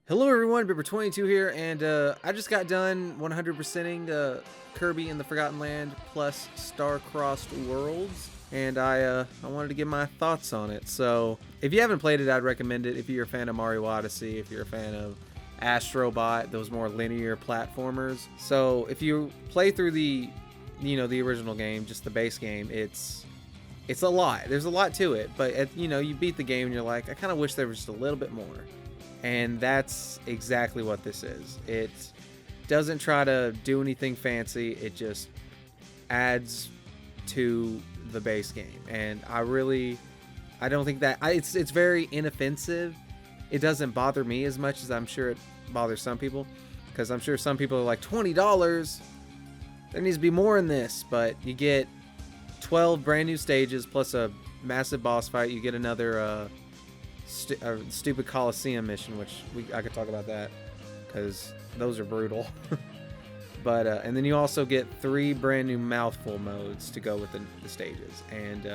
Hello everyone, Bibber22 here, and I just got done 100%ing Kirby in the Forgotten Land plus Star-Crossed Worlds, and I wanted to give my thoughts on it. So, if you haven't played it, I'd recommend it. If you're a fan of Mario Odyssey, if you're a fan of Astrobot, those more linear platformers. So, if you play through the original game, just the base game, it's a lot. There's a lot to it, but you beat the game and you're like, I kind of wish there was just a little bit more. And that's exactly what this is. It doesn't try to do anything fancy. It just adds to the base game. And I don't think that it's very inoffensive. It doesn't bother me as much as I'm sure it bothers some people, because I'm sure some people are like, $20. There needs to be more in this. But you get 12 brand new stages plus a massive boss fight. You get another stupid Coliseum mission, which I could talk about that because those are brutal. But and then you also get 3 brand new mouthful modes to go with the stages, and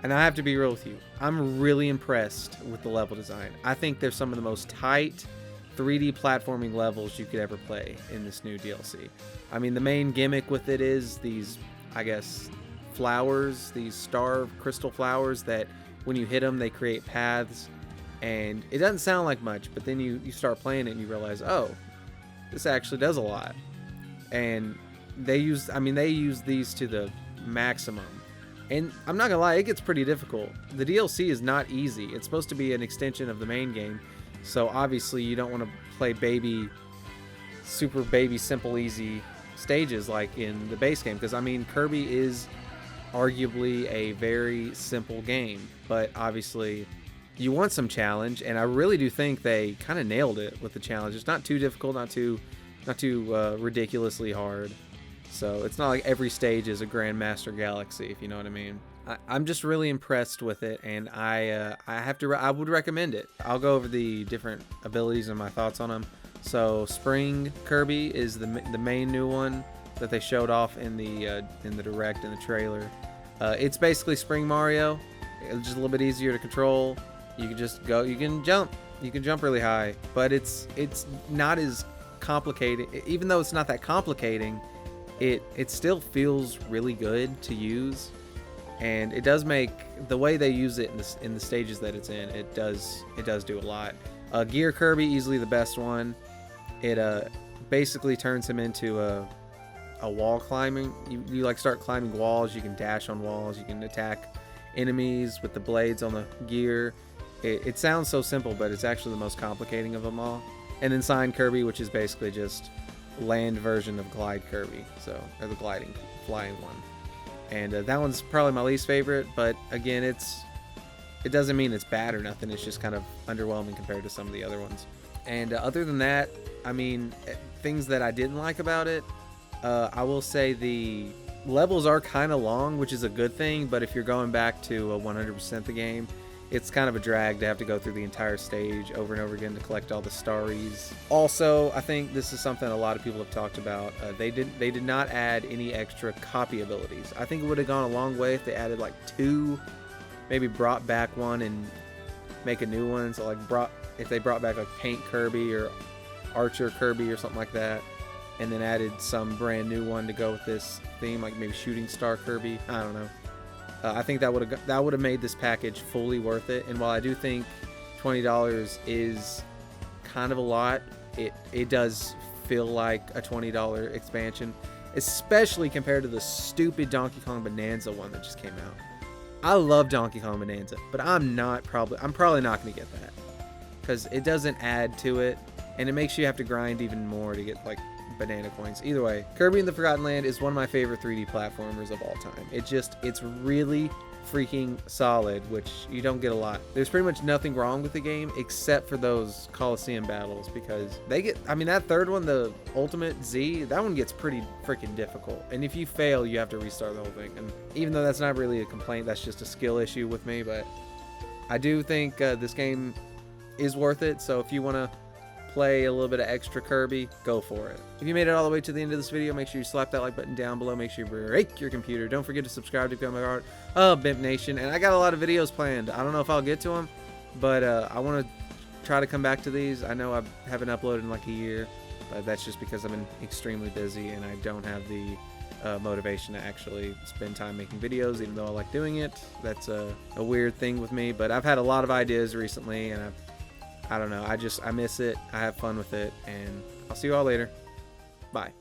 I have to be real with you, I'm really impressed with the level design. I think they're some of the most tight 3D platforming levels you could ever play in this new DLC. I mean, the main gimmick with it is these, I guess, flowers, these star crystal flowers that when you hit them they create paths. And it doesn't sound like much, but then you start playing it and you realize, oh, this actually does a lot. And they use these to the maximum. And I'm not gonna lie, it gets pretty difficult. The DLC is not easy. It's supposed to be an extension of the main game, so obviously you don't want to play super baby simple easy stages like in the base game, because I mean, Kirby is arguably a very simple game, but obviously you want some challenge, and I really do think they kind of nailed it with the challenge. It's not too difficult, not too ridiculously hard. So it's not like every stage is a Grandmaster Galaxy, if you know what I mean. I'm just really impressed with it, and I would recommend it. I'll go over the different abilities and my thoughts on them. So Spring Kirby is the main new one that they showed off in the direct, in the trailer. It's basically Spring Mario. It's just a little bit easier to control. You can just go, you can jump really high, but it's not as complicated. Even though it's not that complicating, it still feels really good to use, and it does make the way they use it in the stages that it's in, it does do a lot. Gear Kirby, easily the best one. It basically turns him into a wall climbing. You like start climbing walls. You can dash on walls. You can attack enemies with the blades on the gear. It sounds so simple, but it's actually the most complicating of them all. And then Sign Kirby, which is basically just land version of Glide Kirby, or the flying one. And that one's probably my least favorite, but again, it doesn't mean it's bad or nothing. It's just kind of underwhelming compared to some of the other ones. And other than that, I mean, things that I didn't like about it, I will say the levels are kind of long, which is a good thing, but if you're going back to 100% the game, it's kind of a drag to have to go through the entire stage over and over again to collect all the starries. Also, I think this is something a lot of people have talked about. They did not add any extra copy abilities. I think it would have gone a long way if they added like 2, maybe brought back one and make a new one. So like if they brought back like Paint Kirby or Archer Kirby or something like that, and then added some brand new one to go with this theme, like maybe Shooting Star Kirby. I don't know. I think that would have made this package fully worth it. And while I do think $20 is kind of a lot, it does feel like a $20 expansion, especially compared to the stupid Donkey Kong Bonanza one that just came out. I love Donkey Kong Bonanza, but I'm probably not going to get that because it doesn't add to it, and it makes you have to grind even more to get like banana coins. Either way, Kirby in the Forgotten Land is one of my favorite 3D platformers of all time. It's really freaking solid, which you don't get a lot. There's pretty much nothing wrong with the game except for those Coliseum battles, because that third one, the Ultimate Z, that one gets pretty freaking difficult, and if you fail, you have to restart the whole thing. And even though that's not really a complaint, that's just a skill issue with me, but I do think this game is worth it. So if you want to play a little bit of extra Kirby, go for it. If you made it all the way to the end of this video, make sure you slap that like button down below. Make sure you break your computer. Don't forget to subscribe to become a part of Bimp Nation. And I got a lot of videos planned. I don't know if I'll get to them, but I want to try to come back to these. I know I haven't uploaded in like a year, but that's just because I've been extremely busy and I don't have the motivation to actually spend time making videos, even though I like doing it. That's a weird thing with me, but I've had a lot of ideas recently, and I don't know. I miss it. I have fun with it, and I'll see you all later. Bye.